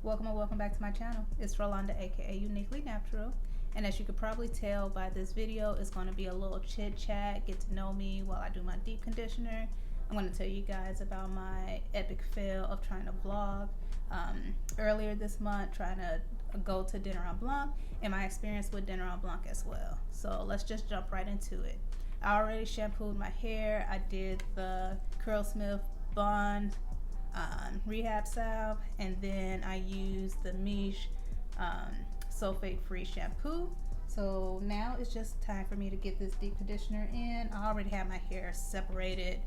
Welcome and welcome back to my channel. It's Rolanda, aka Uniquely Natural. And as you could probably tell by this video, it's going to be a little chit chat, get to know me while I do my deep conditioner. I'm going to tell you guys about my epic fail of trying to vlog earlier this month, trying to go to dinner on Blanc, and my experience with dinner on Blanc as well. So let's just jump right into it. I already shampooed my hair. I did the Curlsmith Bond rehab salve, and then I used the mielle sulfate free shampoo. So now it's just time for me to get this deep conditioner in. I already have my hair separated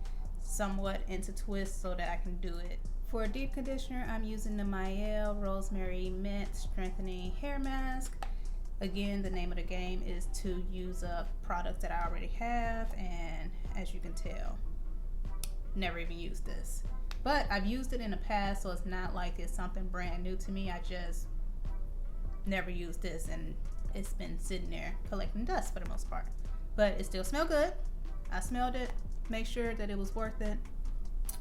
somewhat into twists so that I can do it. For a deep conditioner, I'm using the Mielle Rosemary Mint Strengthening Hair Mask. Again, the name of the game is to use up products that I already have, and as you can tell, never even used this. But I've used it in the past, so it's not like it's something brand new to me. I just never used this, and it's been sitting there collecting dust for the most part. But it still smells good. I smelled it, make sure that it was worth it.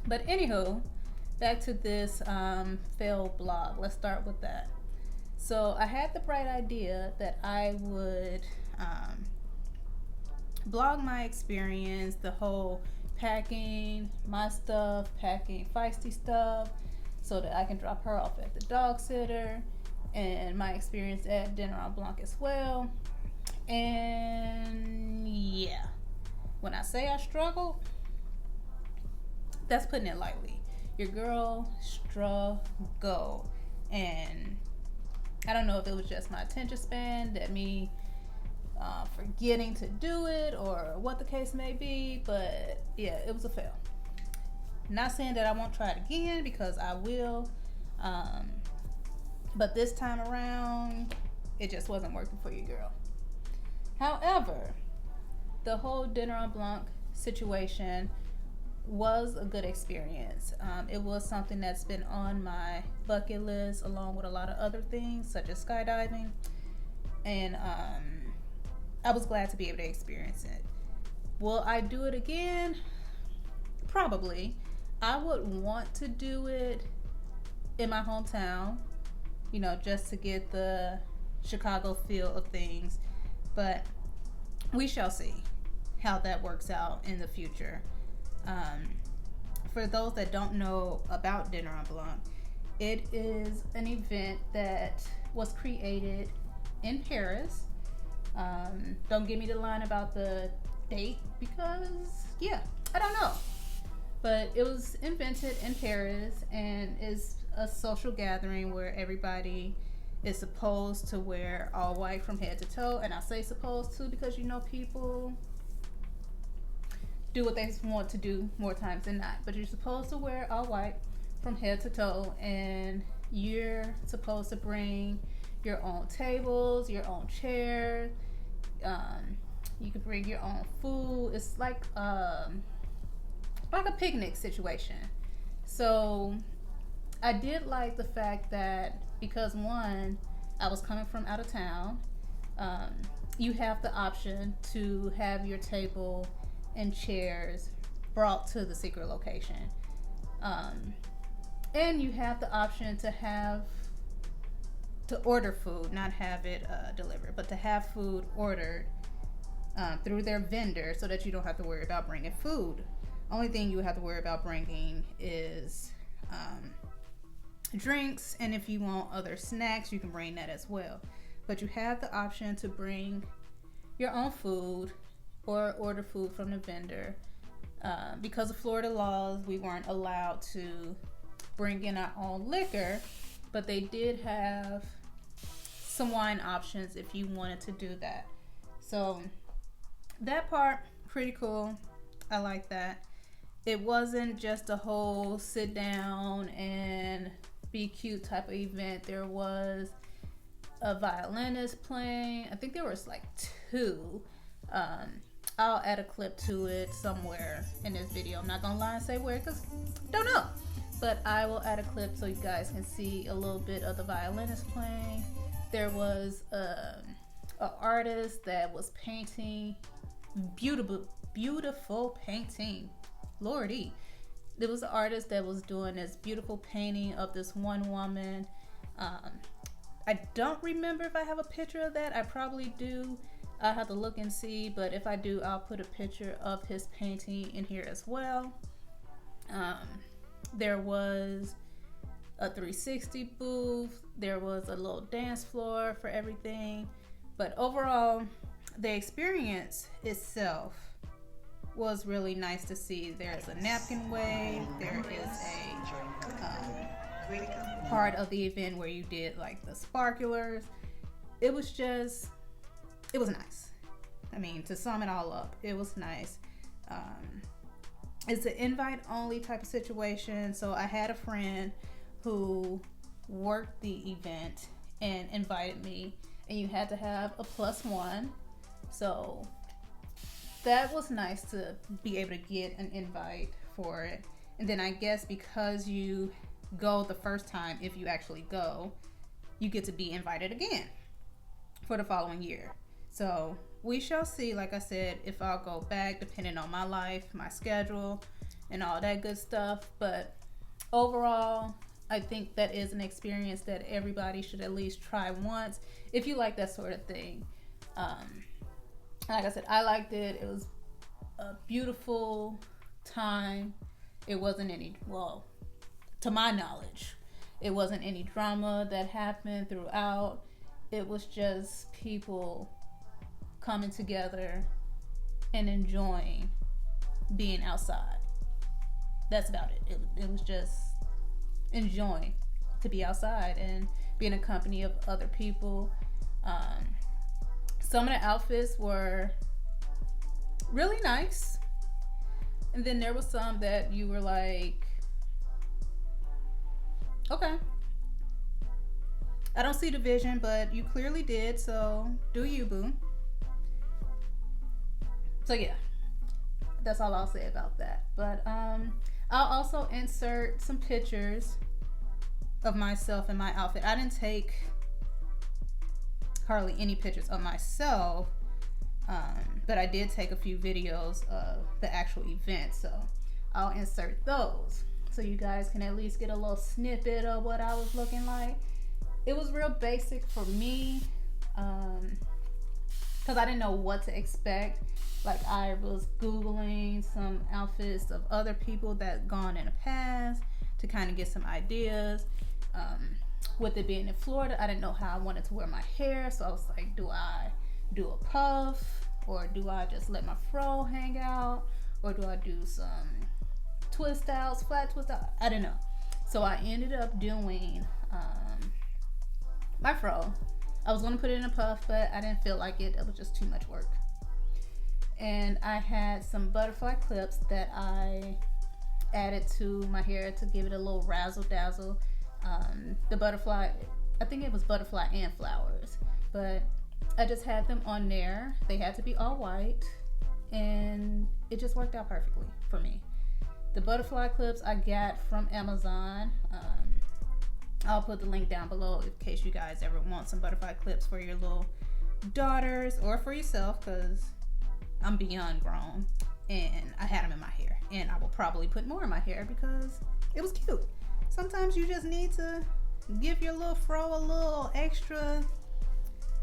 But anywho, back to this failed blog. Let's start with that. So I had the bright idea that I would blog my experience, the whole packing my stuff, packing feisty stuff, so that I can drop her off at the dog sitter, and my experience at dinner on Blanc as well. And yeah, when I say I struggled, that's putting it lightly. Your girl struggled, and I don't know if it was just my attention span, that me forgetting to do it, or what the case may be, but yeah, it was a fail. Not saying that I won't try it again, because I will, but this time around it just wasn't working for your girl. However, the whole dinner on Blanc situation was a good experience. It was something that's been on my bucket list, along with a lot of other things such as skydiving, and I was glad to be able to experience it. Will I do it again? Probably. I would want to do it in my hometown, just to get the Chicago feel of things. But we shall see how that works out in the future. For those that don't know about Dinner on Blanc, it is an event that was created in Paris. Don't give me the line about the date, because I don't know. But it was invented in Paris, and is a social gathering where everybody is supposed to wear all white from head to toe. And I say supposed to because people do what they want to do more times than not. But you're supposed to wear all white from head to toe, and you're supposed to bring your own tables, your own chairs. You can bring your own food. It's like a picnic situation. So I did like the fact that, because one, I was coming from out of town, you have the option to have your table and chairs brought to the secret location, and you have the option to order food, not have it delivered, but to have food ordered through their vendor, so that you don't have to worry about bringing food. Only thing you have to worry about bringing is drinks, and if you want other snacks, you can bring that as well. But you have the option to bring your own food or order food from the vendor. Because of Florida laws, we weren't allowed to bring in our own liquor, but they did have some wine options if you wanted to do that. So that part, pretty cool. I like that. It wasn't just a whole sit down and be cute type of event. There was a violinist playing. I think there was like two. I'll add a clip to it somewhere in this video. I'm not gonna lie and say where, because don't know. But I will add a clip so you guys can see a little bit of the violinist playing. There was an artist that was painting, beautiful painting. Lordy. There was an artist that was doing this beautiful painting of this one woman I don't remember if I have a picture of that. I probably do. I'll have to look and see, but if I do, I'll put a picture of his painting in here as well. There was a 360 booth. There was a little dance floor for everything. But overall, the experience itself was really nice to see. There's a napkin wave. There is a part of the event where you did like the sparklers. It was nice. I mean, to sum it all up, it was nice. It's an invite only type of situation. So I had a friend who worked the event and invited me, and you had to have a +1. So that was nice to be able to get an invite for it. And then I guess because you go the first time, if you actually go, you get to be invited again for the following year. So we shall see, like I said, if I'll go back depending on my life, my schedule, and all that good stuff. But overall, I think that is an experience that everybody should at least try once if you like that sort of thing. Like I said, I liked it. It was a beautiful time. It wasn't any, well, to my knowledge, it wasn't any drama that happened throughout. It was just people coming together and enjoying being outside. That's about it. It was just enjoying to be outside and be in a company of other people. Some of the outfits were really nice, and then there was some that you were like, okay, I don't see the vision, but you clearly did, so do you, boo. So yeah, that's all I'll say about that. But I'll also insert some pictures of myself in my outfit. I didn't take hardly any pictures of myself, but I did take a few videos of the actual event, so I'll insert those so you guys can at least get a little snippet of what I was looking like. It was real basic for me, because I didn't know what to expect. Like, I was Googling some outfits of other people that gone in the past to kind of get some ideas. With it being in Florida, I didn't know how I wanted to wear my hair, so I was like, do I do a puff, or do I just let my fro hang out, or do I do some twist outs, flat twist out? I didn't know. So I ended up doing my fro. I was gonna put it in a puff, but I didn't feel like it. It was just too much work. And I had some butterfly clips that I added to my hair to give it a little razzle dazzle. The butterfly, I think it was butterfly and flowers, but I just had them on there. They had to be all white, and it just worked out perfectly for me. The butterfly clips I got from Amazon. I'll put the link down below in case you guys ever want some butterfly clips for your little daughters or for yourself, because I'm beyond grown and I had them in my hair, and I will probably put more in my hair because it was cute. Sometimes you just need to give your little fro a little extra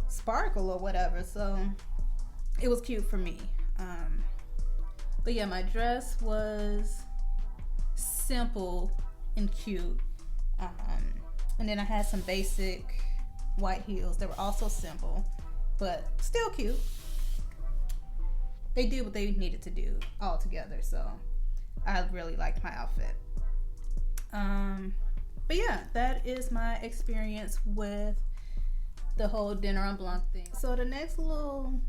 sparkle or whatever, so it was cute for me. But yeah, my dress was simple and cute, and then I had some basic white heels that were also simple but still cute. They did what they needed to do all together, so I really liked my outfit. But yeah, that is my experience with the whole dinner on Blanc thing. So the next little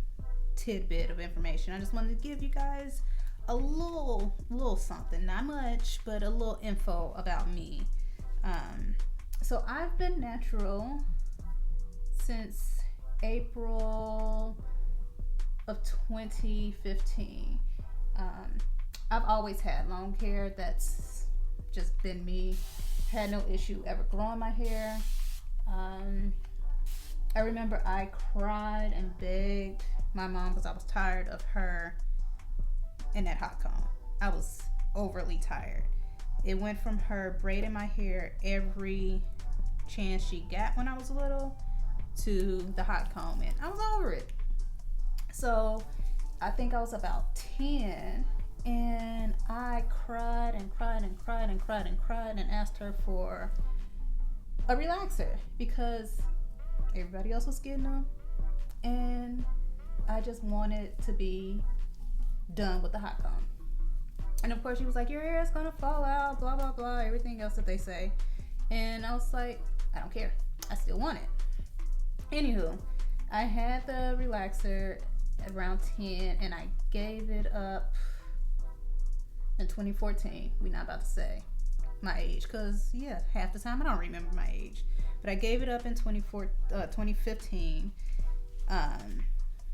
tidbit of information, I just wanted to give you guys a little something, not much, but a little info about me. So I've been natural since April of 2015. I've always had long hair. That's just been me. Had no issue ever growing my hair. I remember I cried and begged my mom because I was tired of her in that hot comb. I was overly tired. It went from her braiding my hair every chance she got when I was little to the hot comb, and I was over it. So I think I was about 10, and I cried and cried and cried and cried and cried and asked her for a relaxer because everybody else was getting them, and I just wanted to be done with the hot comb. And of course she was like, your hair is gonna fall out, blah blah blah, everything else that they say. And I was like, I don't care, I still want it. Anywho, I had the relaxer around 10, and I gave it up in 2014. We're not about to say my age, because yeah, half the time I don't remember my age. But I gave it up in 2015.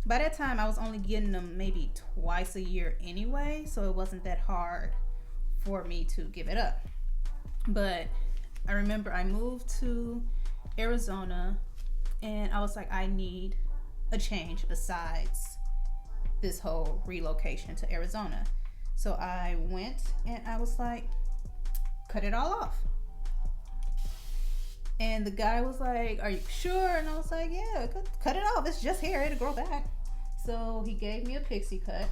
By that time I was only getting them maybe twice a year anyway, so it wasn't that hard for me to give it up. But I remember I moved to Arizona, and I was like, I need a change besides this whole relocation to Arizona. So I went and I was like, cut it all off. And the guy was like, are you sure? And I was like, yeah, cut it off. It's just hair, it'll grow back. So he gave me a pixie cut.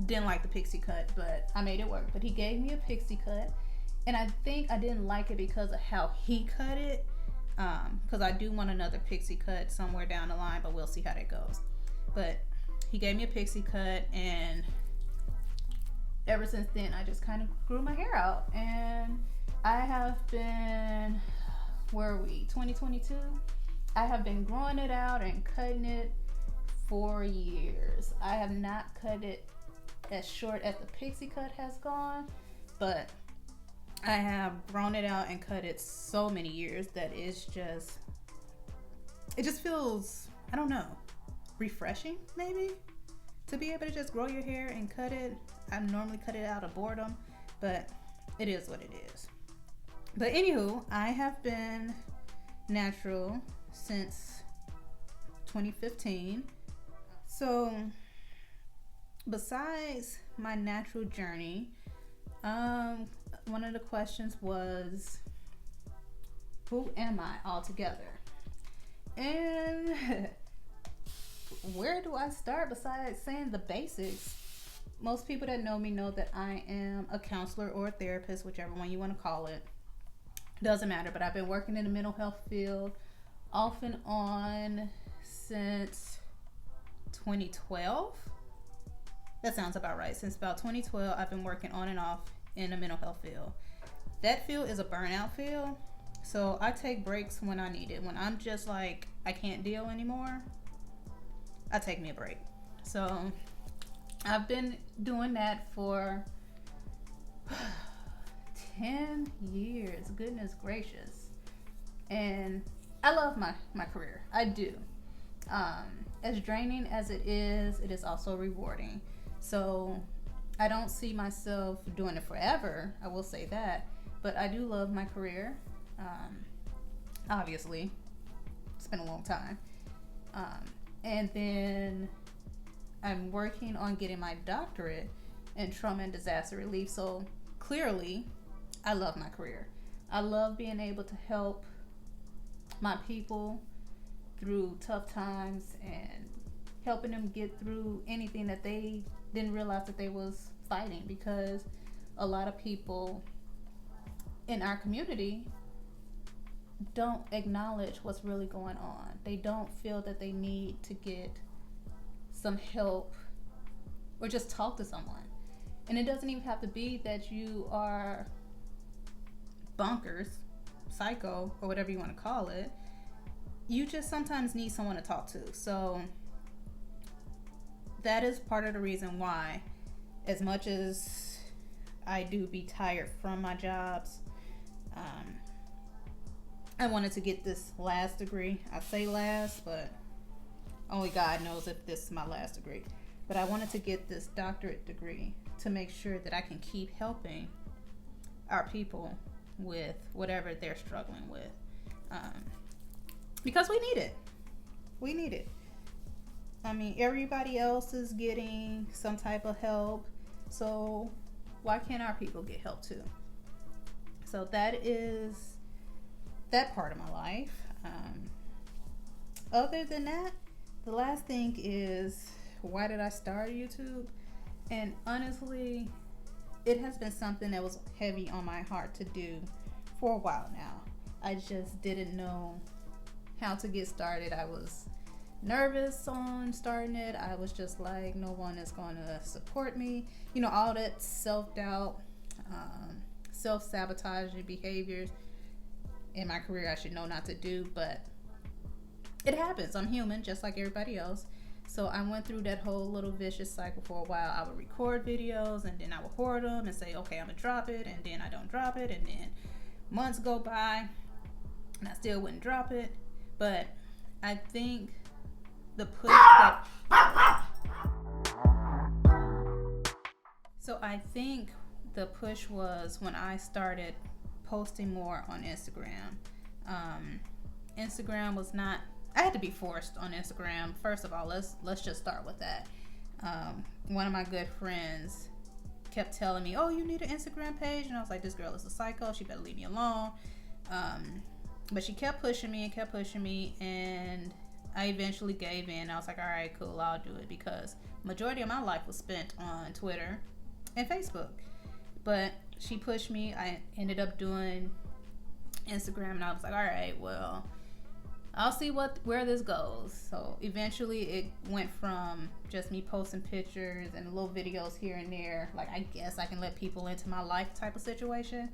Didn't like the pixie cut, but I made it work. But he gave me a pixie cut, and I think I didn't like it because of how he cut it. Because I do want another pixie cut somewhere down the line, but we'll see how that goes. But he gave me a pixie cut, and ever since then I just kind of grew my hair out. And I have been, where are we, 2022? I have been growing it out and cutting it for years. I have not cut it as short as the pixie cut has gone, but I have grown it out and cut it so many years that it just feels, I don't know, refreshing maybe, to be able to just grow your hair and cut it. I normally cut it out of boredom, but it is what it is. But anywho, I have been natural since 2015. So besides my natural journey, one of the questions was, who am I altogether? And where do I start besides saying the basics? Most people that know me know that I am a counselor or a therapist, whichever one you want to call it. Doesn't matter, but I've been working in the mental health field off and on since 2012. That sounds about right. Since about 2012, I've been working on and off in the mental health field. That field is a burnout field, so I take breaks when I need it. When I'm just like, I can't deal anymore, I take me a break. So I've been doing that for 10 years, goodness gracious. And I love my career, I do. As draining as it is also rewarding. So I don't see myself doing it forever, I will say that, but I do love my career. Obviously, it's been a long time. And then I'm working on getting my doctorate in trauma and disaster relief. So clearly, I love my career. I love being able to help my people through tough times and helping them get through anything that they didn't realize that they was fighting, because a lot of people in our community don't acknowledge what's really going on. They don't feel that they need to get some help or just talk to someone. And it doesn't even have to be that you are bonkers, psycho, or whatever you want to call it. You just sometimes need someone to talk to. So that is part of the reason why, as much as I do be tired from my jobs, I wanted to get this last degree. I say last, but only God knows if this is my last degree. But I wanted to get this doctorate degree to make sure that I can keep helping our people with whatever they're struggling with. Because we need it. We need it. I mean, everybody else is getting some type of help, so why can't our people get help too? So that is that part of my life. Other than that, the last thing is, why did I start YouTube? And honestly, it has been something that was heavy on my heart to do for a while now. I just didn't know how to get started. I was nervous on starting it. I was just like, no one is going to support me. You know, all that self-doubt, self-sabotaging behaviors in my career I should know not to do, but it happens. I'm human just like everybody else. So I went through that whole little vicious cycle for a while. I would record videos and then I would hoard them and say, okay, I'm gonna drop it, and then I don't drop it, and then months go by and I still wouldn't drop it. But I think the push that so I think the push was when I started posting more on Instagram. Instagram was not, I had to be forced on Instagram. First of all, let's just start with that. One of my good friends kept telling me, oh, you need an Instagram page, and I was like, this girl is a psycho, she better leave me alone. But she kept pushing me, and I eventually gave in. I was like, all right, cool, I'll do it, because majority of my life was spent on Twitter and Facebook. But she pushed me. I ended up doing Instagram, and I was like, all right, well, I'll see where this goes. So eventually it went from just me posting pictures and little videos here and there, like I guess I can let people into my life type of situation,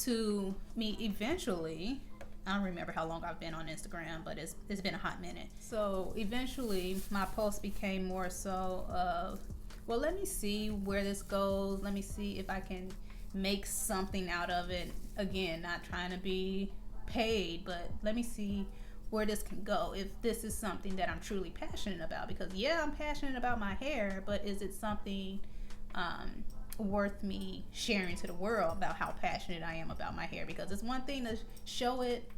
to me eventually, I don't remember how long I've been on Instagram, but it's been a hot minute. So eventually my post became more so of, well, let me see where this goes. Let me see if I can make something out of it. Again, not trying to be paid, but let me see where this can go, if this is something that I'm truly passionate about. Because yeah, I'm passionate about my hair, but is it something worth me sharing to the world about how passionate I am about my hair? Because it's one thing to show it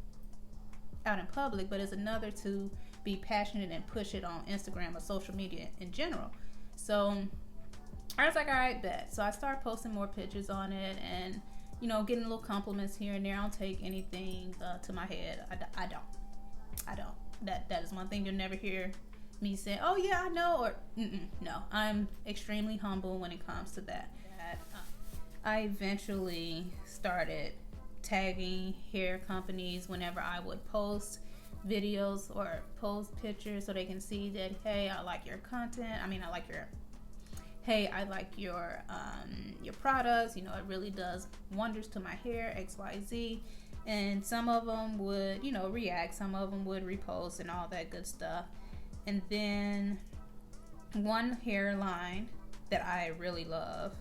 out in public, but it's another to be passionate and push it on Instagram or social media in general. So I was like, all right, bet. So I started posting more pictures on it, and you know, getting little compliments here and there. I don't take anything to my head. I don't. That is one thing you'll never hear me say, oh yeah, I know, or no. I'm extremely humble when it comes to that. I eventually started tagging hair companies whenever I would post videos or post pictures, so they can see that, hey, I like your content. Hey, I like your products. You know, it really does wonders to my hair, XYZ. And some of them would, you know, react. Some of them would repost and all that good stuff. And then one hairline that I really love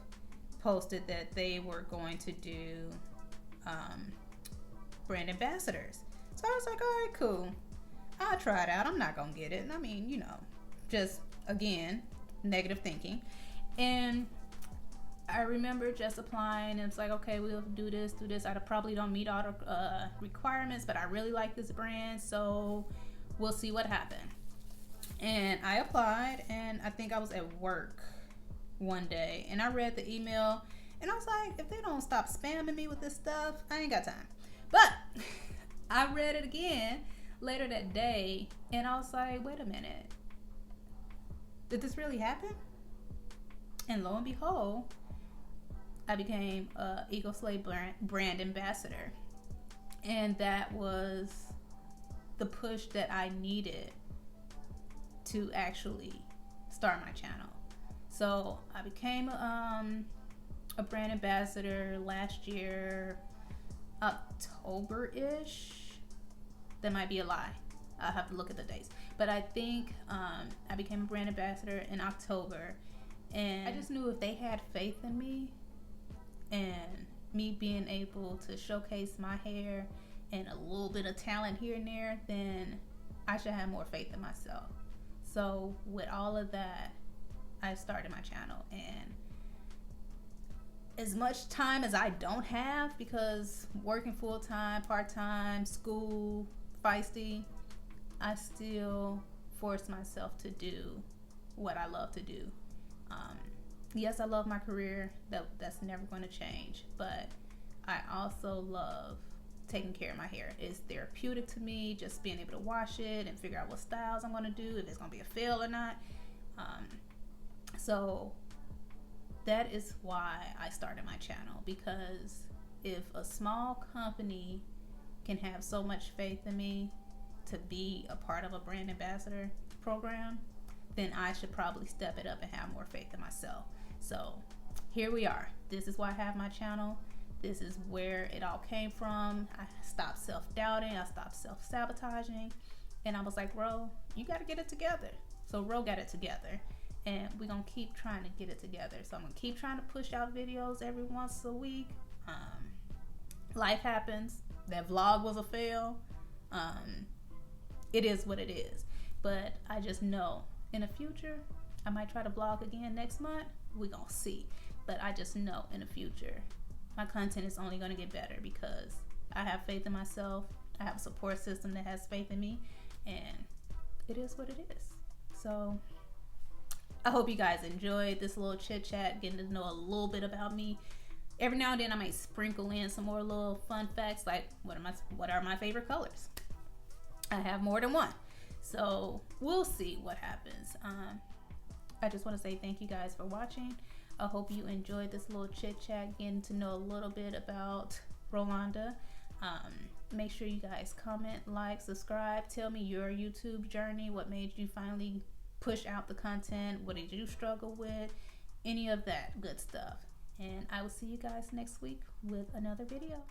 posted that they were going to do brand ambassadors. So I was like, all right, cool. I'll try it out. I'm not going to get it. And I mean, you know, just, again, negative thinking. And I remember just applying, and it's like, okay, we'll do this. I probably don't meet all the requirements, but I really like this brand, so we'll see what happens. And I applied, and I think I was at work one day, and I read the email, and I was like, if they don't stop spamming me with this stuff, I ain't got time. But I read it again later that day, and I was like, wait a minute. Did this really happen? And lo and behold, I became a Eagle Slave brand ambassador. And that was the push that I needed to actually start my channel. So I became a brand ambassador last year, October-ish. That might be a lie. I'll have to look at the dates. But I think I became a brand ambassador in October. And I just knew if they had faith in me and me being able to showcase my hair and a little bit of talent here and there, then I should have more faith in myself. So with all of that, I started my channel. And as much time as I don't have, because working full-time, part-time, school, feisty, I still force myself to do what I love to do. Yes, I love my career. That's never going to change. But I also love taking care of my hair. It's therapeutic to me, just being able to wash it and figure out what styles I'm going to do, if it's going to be a fail or not. So that is why I started my channel, because if a small company can have so much faith in me to be a part of a brand ambassador program, then I should probably step it up and have more faith in myself. So here we are. This is why I have my channel. This is where it all came from. I stopped self-doubting. I stopped self-sabotaging. And I was like, Ro, you got to get it together. So Ro got it together. And we're going to keep trying to get it together. So I'm going to keep trying to push out videos every once a week. Life happens. That vlog was a fail. It is what it is. But I just know in the future, I might try to vlog again next month. We're going to see. But I just know in the future, my content is only going to get better because I have faith in myself. I have a support system that has faith in me. And it is what it is. So I hope you guys enjoyed this little chit chat, getting to know a little bit about me. Every now and then I might sprinkle in some more little fun facts, like what are my favorite colors. I have more than one, so we'll see what happens. I just want to say thank you guys for watching. I hope you enjoyed this little chit chat, getting to know a little bit about Rolanda. Make sure you guys comment, like, subscribe. Tell me your YouTube journey. What made you finally push out the content? What did you struggle with? Any of that good stuff. And I will see you guys next week with another video.